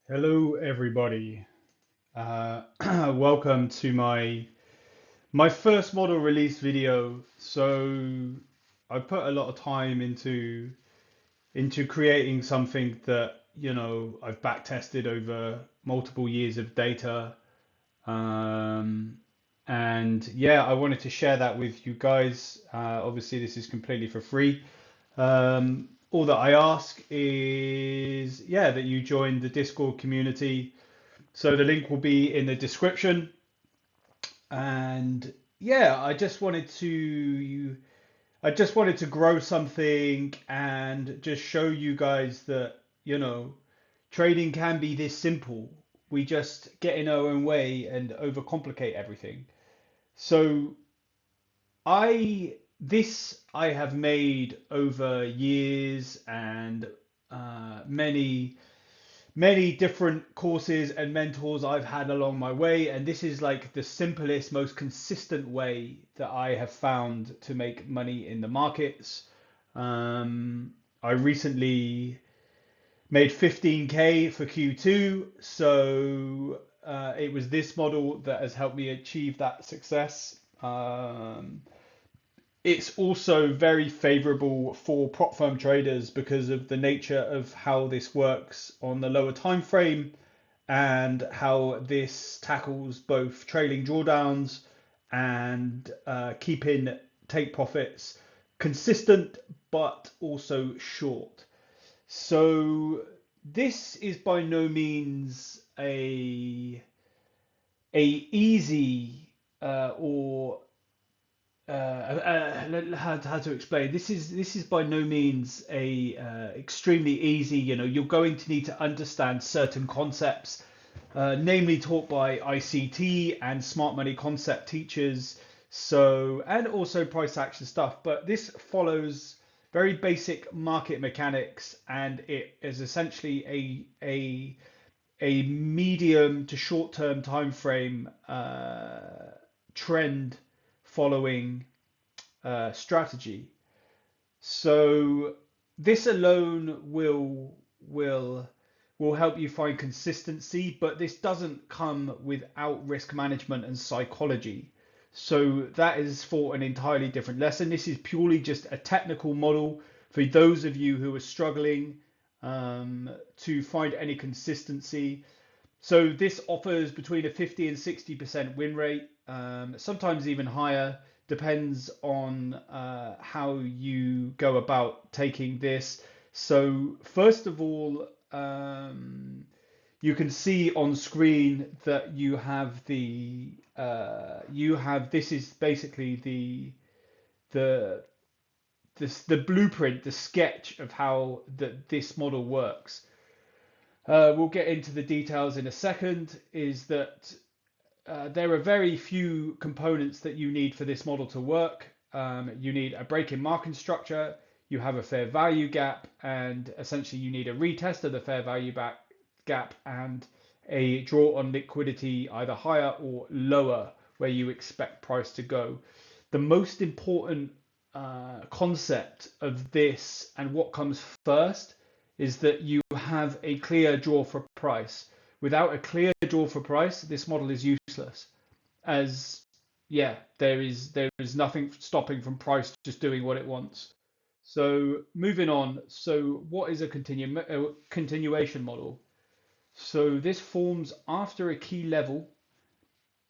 Hello, everybody. Welcome to my first model release video. So I put a lot of time into creating something that I've back tested over multiple years of data. Um, and yeah, I wanted to share that with you guys. Obviously, this is completely for free. All that I ask is, yeah, that you join the Discord community. So the link will be in the description. And yeah, I just wanted to grow something and just show you guys that, trading can be this simple. We just get in our own way and overcomplicate everything. So I have made over years and many different courses and mentors I've had along my way, and this is like the simplest, most consistent way that I have found to make money in the markets. I recently made 15K for Q2, so it was this model that has helped me achieve that success. It's also very favorable for prop firm traders because of the nature of how this works on the lower time frame and how this tackles both trailing drawdowns and keeping take profits consistent but also short. So this is by no means a easy or how to explain this is by no means a extremely easy. You're going to need to understand certain concepts, namely taught by ICT and smart money concept teachers, so, and also price action stuff, but this follows very basic market mechanics, and it is essentially a medium to short term time frame trend following strategy. So this alone will help you find consistency, but this doesn't come without risk management and psychology. So that is for an entirely different lesson. This is purely just a technical model for those of you who are struggling to find any consistency. So this offers between a 50 and 60% win rate, sometimes even higher, depends on how you go about taking this. So first of all, you can see on screen that this is basically the the blueprint, the sketch of how this model works. We'll get into the details in a second. Is that there are very few components that you need for this model to work. You need a break in market structure, you have a fair value gap, and essentially you need a retest of the fair value gap and a draw on liquidity either higher or lower where you expect price to go. The most important concept of this and what comes first is that you have a clear draw for price. Without a clear draw for price, this model is useless. As yeah, there is nothing stopping from price just doing what it wants. So moving on. So what is a continuation model? So this forms after a key level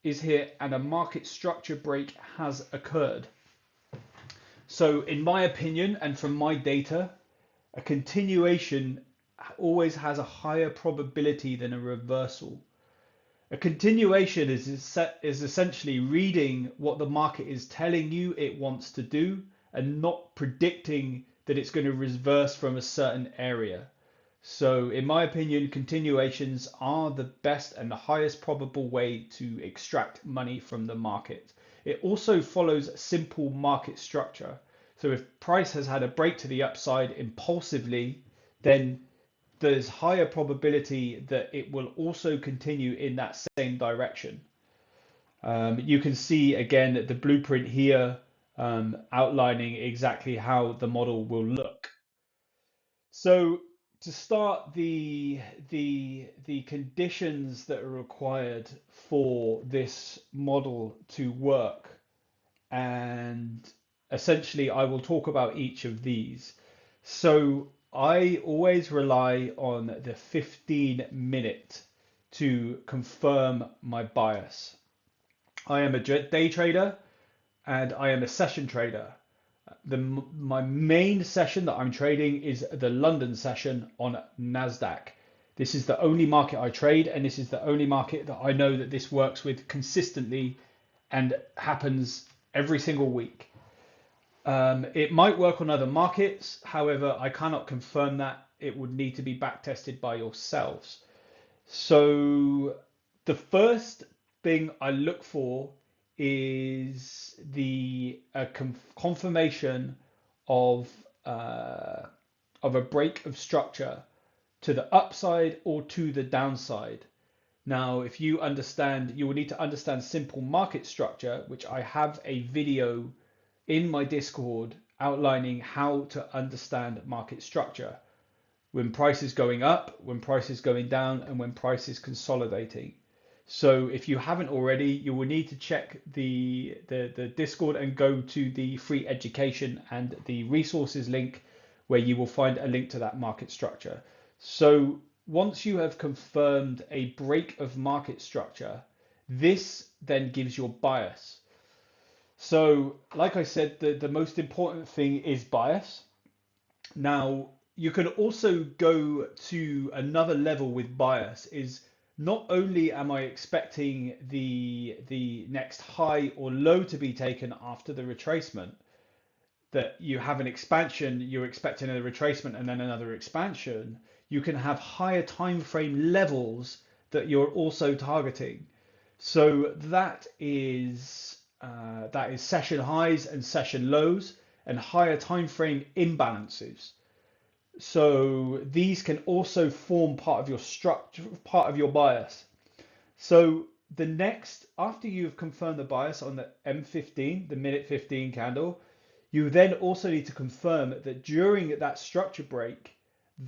is hit and a market structure break has occurred. So in my opinion and from my data, a continuation always has a higher probability than a reversal. A continuation is essentially reading what the market is telling you it wants to do and not predicting that it's going to reverse from a certain area. So in my opinion, continuations are the best and the highest probable way to extract money from the market. It also follows simple market structure. So if price has had a break to the upside impulsively, then there's higher probability that it will also continue in that same direction. You can see again the blueprint here, outlining exactly how the model will look. So to start, the conditions that are required for this model to work, and essentially I will talk about each of these. So I always rely on the 15-minute to confirm my bias. I am a day trader and I am a session trader. My main session that I'm trading is the London session on NASDAQ. This is the only market I trade, and this is the only market that I know that this works with consistently and happens every single week. It might work on other markets, however, I cannot confirm that. It would need to be back tested by yourselves. So the first thing I look for is the confirmation of a break of structure to the upside or to the downside. Now, if you understand, you will need to understand simple market structure, which I have a video in my Discord outlining how to understand market structure. When price is going up, when price is going down, and when price is consolidating. So if you haven't already, you will need to check the Discord and go to the free education and the resources link, where you will find a link to that market structure. So once you have confirmed a break of market structure, this then gives your bias. So like I said, the most important thing is bias. Now, you can also go to another level with bias. Is not only am I expecting the next high or low to be taken after the retracement, that you have an expansion, you're expecting a retracement and then another expansion, you can have higher time frame levels that you're also targeting. So that is session highs and session lows and higher time frame imbalances. So these can also form part of your structure, part of your bias. So the next, after you've confirmed the bias on the M15, the minute 15 candle, you then also need to confirm that during that structure break,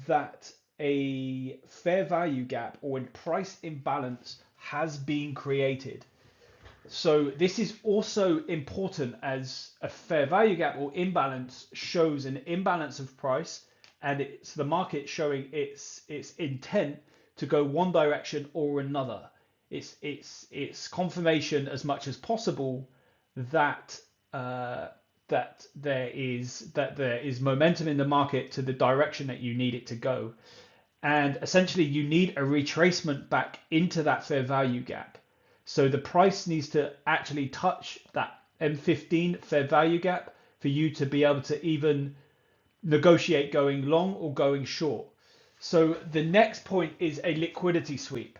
that a fair value gap or a price imbalance has been created. So this is also important, as a fair value gap or imbalance shows an imbalance of price, and it's the market showing its intent to go one direction or another. It's confirmation as much as possible that that there is momentum in the market to the direction that you need it to go, and essentially you need a retracement back into that fair value gap. So the price needs to actually touch that M15 fair value gap for you to be able to even negotiate going long or going short. So the next point is a liquidity sweep.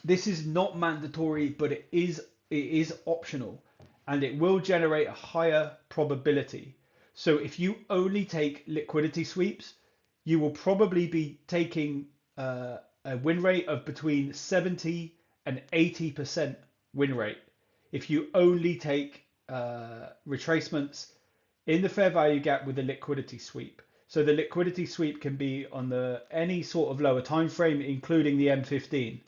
This is not mandatory, but it is optional, and it will generate a higher probability. So if you only take liquidity sweeps, you will probably be taking a win rate of between 70 and 80% win rate if you only take retracements in the fair value gap with a liquidity sweep. So the liquidity sweep can be on any sort of lower time frame, including the M15.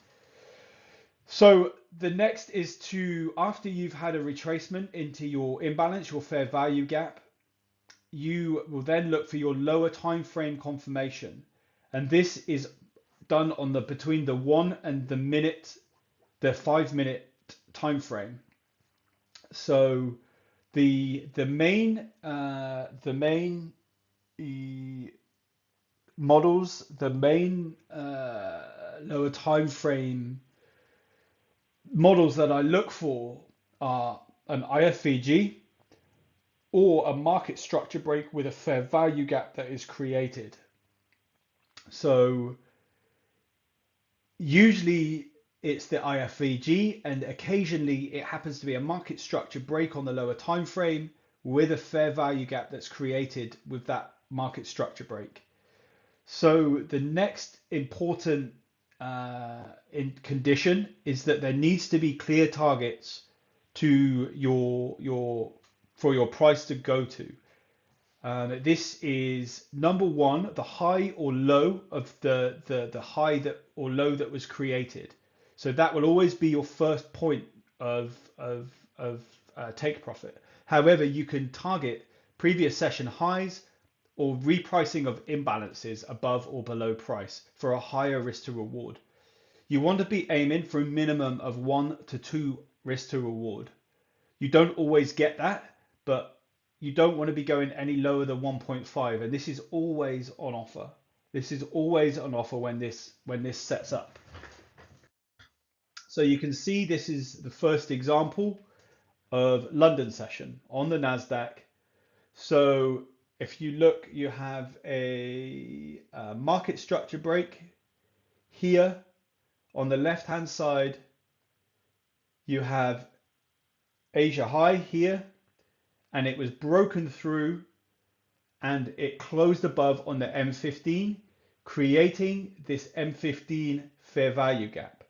So the next is to, after you've had a retracement into your imbalance, your fair value gap, you will then look for your lower time frame confirmation. And this is done on between the 1 and the 5 minute time frame. So the main models, the main lower time frame models that I look for are an IFVG or a market structure break with a fair value gap that is created. So usually it's the IFVG, and occasionally it happens to be a market structure break on the lower time frame with a fair value gap that's created with that market structure break. So the next important condition is that there needs to be clear targets to for your price to go to. This is number one, the high or low of the high that or low that was created. So that will always be your first point of take profit. However, you can target previous session highs or repricing of imbalances above or below price for a higher risk to reward. You want to be aiming for a minimum of 1 to 2 risk to reward. You don't always get that, but you don't want to be going any lower than 1.5, and this is always on offer. This is always on offer when this sets up. So you can see this is the first example of London session on the NASDAQ. So if you look, you have a market structure break here. On the left hand side, you have Asia high here, and it was broken through and it closed above on the M15, creating this M15 fair value gap.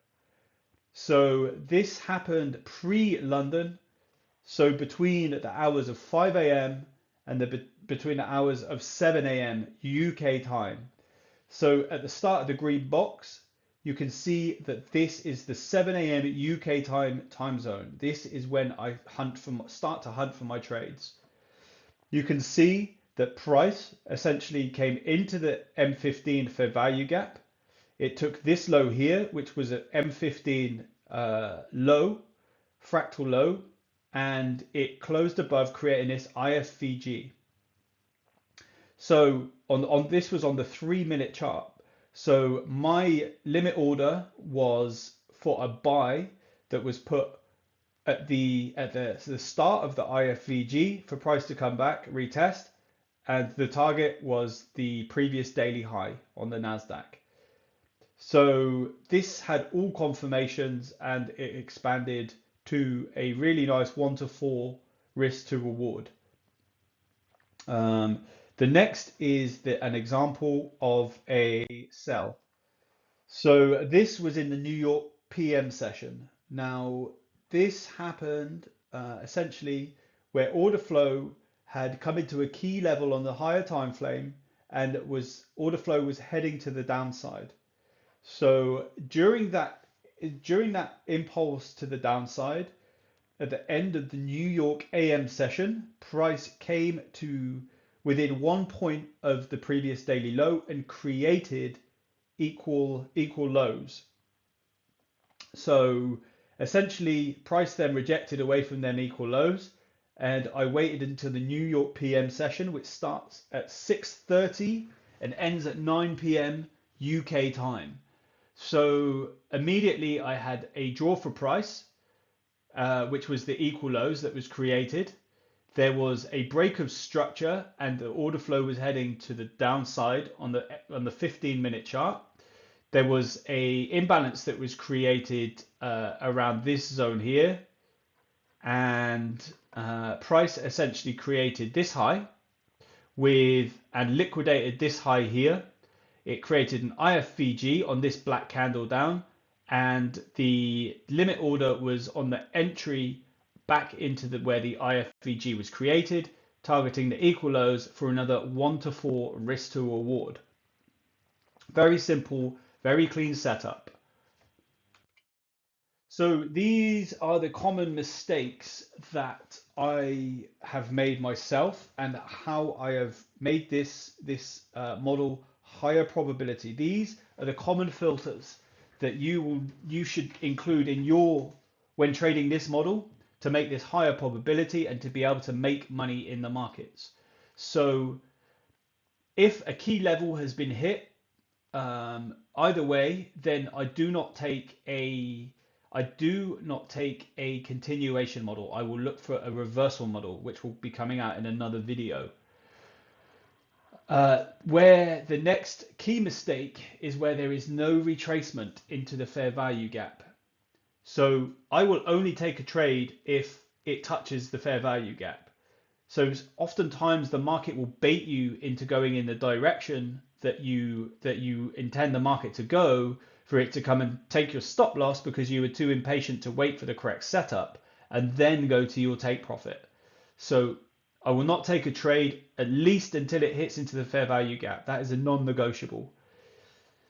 So this happened pre-London, so between the hours of 5 a.m. and between the hours of 7 a.m. UK time. So at the start of the green box, you can see that this is the 7 a.m. UK time zone. This is when I start to hunt for my trades. You can see that price essentially came into the M15 fair value gap. It took this low here, which was an M15 low, fractal low, and it closed above, creating this IFVG. So on this was on the 3-minute chart. So my limit order was for a buy that was put at the start of the IFVG for price to come back, retest, and the target was the previous daily high on the NASDAQ. So this had all confirmations and it expanded to a really nice 1 to 4 risk to reward. The next is an example of a sell. So this was in the New York PM session. Now this happened essentially where order flow had come into a key level on the higher time frame, and order flow was heading to the downside. So during that impulse to the downside, at the end of the New York AM session, price came to within 1 point of the previous daily low and created equal lows. So essentially price then rejected away from them equal lows, and I waited until the New York PM session, which starts at 6:30 and ends at 9 p.m. UK time. So immediately I had a draw for price, which was the equal lows that was created. There was a break of structure and the order flow was heading to the downside on the 15-minute chart. There was a imbalance that was created around this zone here, and price essentially created this high and liquidated this high here. It created an IFVG on this black candle down, and the limit order was on the entry back into where the IFVG was created, targeting the equal lows for another 1 to 4 risk to reward. Very simple, very clean setup. So these are the common mistakes that I have made myself and how I have made this model higher probability. These are the common filters that you should include in when trading this model to make this higher probability and to be able to make money in the markets. So if a key level has been hit, either way, then I do not take a continuation model. I will look for a reversal model, which will be coming out in another video. Where the next key mistake is where there is no retracement into the fair value gap. So I will only take a trade if it touches the fair value gap. So oftentimes the market will bait you into going in the direction that you intend the market to go, for it to come and take your stop loss because you were too impatient to wait for the correct setup and then go to your take profit. So I will not take a trade at least until it hits into the fair value gap. That is a non-negotiable.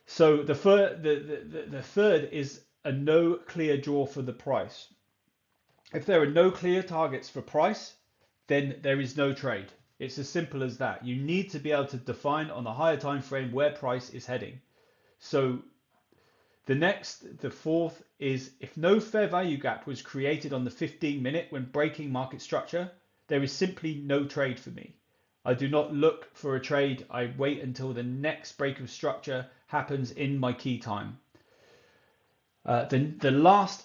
So the third is a no clear draw for the price. If there are no clear targets for price, then there is no trade. It's as simple as that. You need to be able to define on a higher time frame where price is heading. So the fourth is if no fair value gap was created on the 15-minute when breaking market structure, there is simply no trade for me. I do not look for a trade. I wait until the next break of structure happens in my key time. The last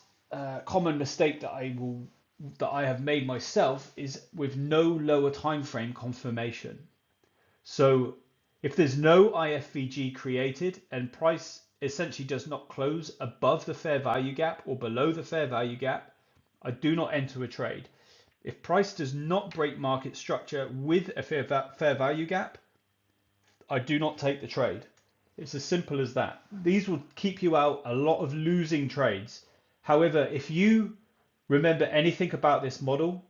common mistake that I have made myself is with no lower time frame confirmation. So if there's no IFVG created and price essentially does not close above the fair value gap or below the fair value gap, I do not enter a trade. If price does not break market structure with a fair value gap, I do not take the trade. It's as simple as that. These will keep you out a lot of losing trades. However, if you remember anything about this model,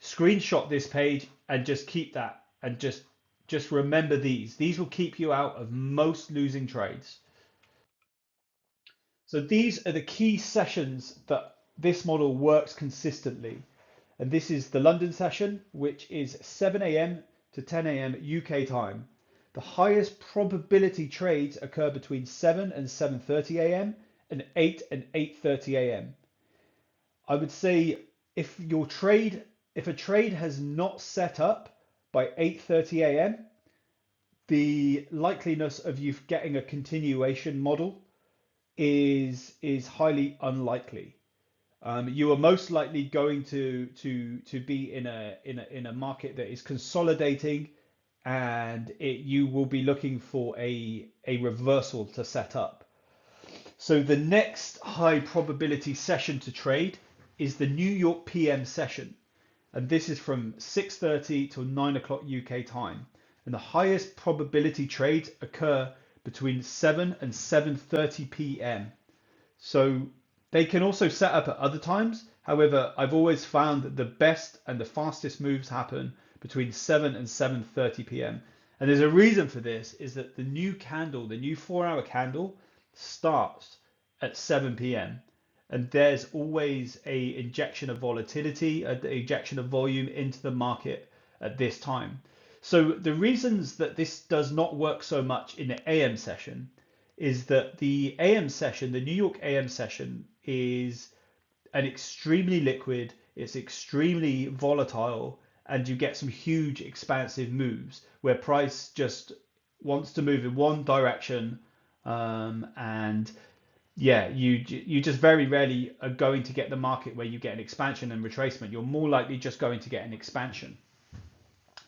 screenshot this page and just keep that and just remember these. These will keep you out of most losing trades. So these are the key sessions that this model works consistently. And this is the London session, which is 7 a.m. to 10 a.m. UK time. The highest probability trades occur between 7 and 7:30 a.m. and 8 and 8:30 a.m. I would say if a trade has not set up by 8:30 a.m., the likeliness of you getting a continuation model is highly unlikely. You are most likely going to be in a market that is consolidating, and you will be looking for a reversal to set up. So the next high probability session to trade is the New York PM session, and this is from 6:30 till 9 o'clock UK time. And the highest probability trades occur between 7 and 7:30 p.m. So they can also set up at other times. However, I've always found that the best and the fastest moves happen between 7 and 7:30 p.m. And there's a reason for this, is that the new 4-hour candle starts at 7 p.m. And there's always a injection of volatility, an injection of volume into the market at this time. So the reasons that this does not work so much in the AM session is that the AM session, the New York AM session, is an extremely liquid, it's extremely volatile, and you get some huge expansive moves where price just wants to move in one direction, and yeah, you just very rarely are going to get the market where you get an expansion and retracement. You're more likely just going to get an expansion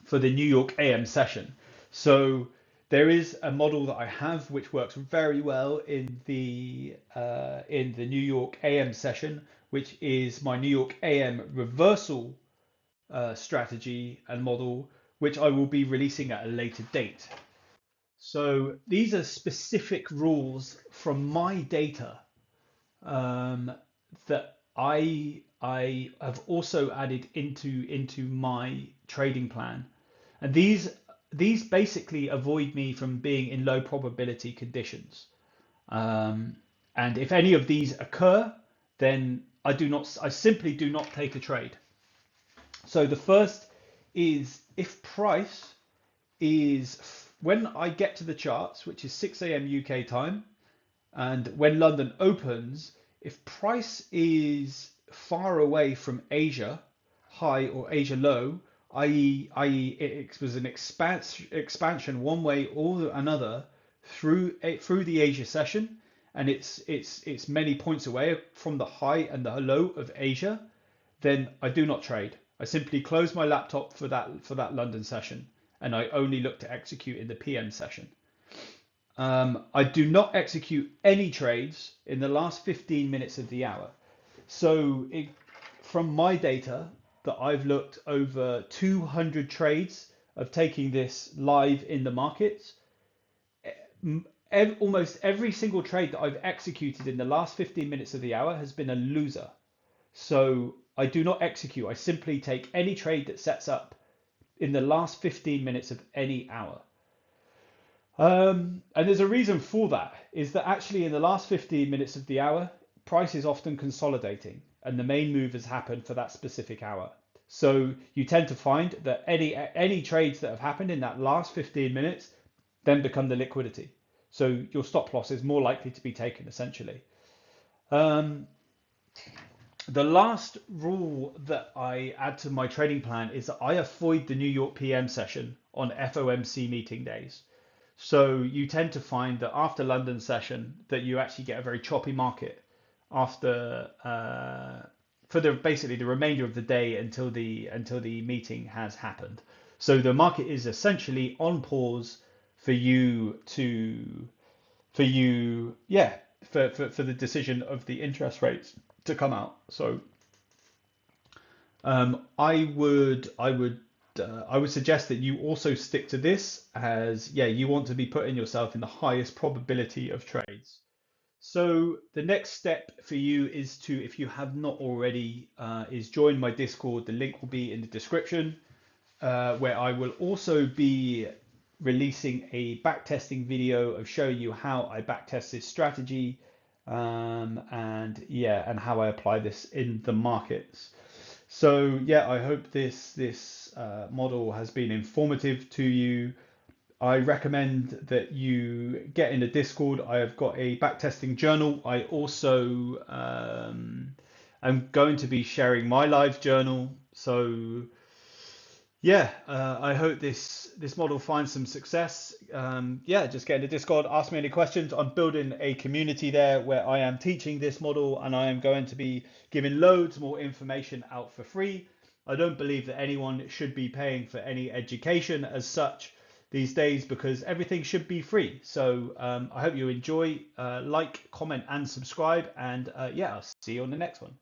for the New York AM session. So there is a model that I have which works very well in the New York AM session, which is my New York AM reversal strategy and model, which I will be releasing at a later date. So these are specific rules from my data that I have also added into my trading plan, and these basically avoid me from being in low probability conditions. And if any of these occur, then I simply do not take a trade. So the first is if price is when I get to the charts, which is 6 a.m. UK time, and when London opens, if price is far away from Asia high or Asia low, i.e. it was an expansion one way or another through the Asia session, and it's many points away from the high and the low of Asia, then I do not trade. I simply close my laptop for that London session, and I only look to execute in the PM session. I do not execute any trades in the last 15 minutes of the hour. So from my data that I've looked over 200 trades of taking this live in the markets, almost every single trade that I've executed in the last 15 minutes of the hour has been a loser. So I do not execute. I simply take any trade that sets up in the last 15 minutes of any hour. And there's a reason for that, is that actually in the last 15 minutes of the hour, price is often consolidating and the main move has happened for that specific hour. So you tend to find that any trades that have happened in that last 15 minutes then become the liquidity. So your stop loss is more likely to be taken essentially. Um, the last rule that I add to my trading plan is that I avoid the New York PM session on FOMC meeting days. So you tend to find that after London session that you actually get a very choppy market after for the basically the remainder of the day until the meeting has happened. So the market is essentially on pause for you to for you yeah for the decision of the interest rates to come out. So I would suggest that you also stick to this, as yeah, you want to be putting yourself in the highest probability of trades. So the next step for you is to, if you have not already, is join my Discord. The link will be in the description, where I will also be releasing a backtesting video of showing you how I backtest this strategy, and yeah, and how I apply this in the markets. So yeah, I hope this model has been informative to you. I recommend that you get in the Discord. I have got a backtesting journal. I also am going to be sharing my live journal. So yeah, I hope this model finds some success. Yeah, just get in the Discord, ask me any questions. I'm building a community there where I am teaching this model, and I am going to be giving loads more information out for free. I don't believe that anyone should be paying for any education as such these days, because everything should be free. So I hope you enjoy. Like, comment, and subscribe. And yeah, I'll see you on the next one.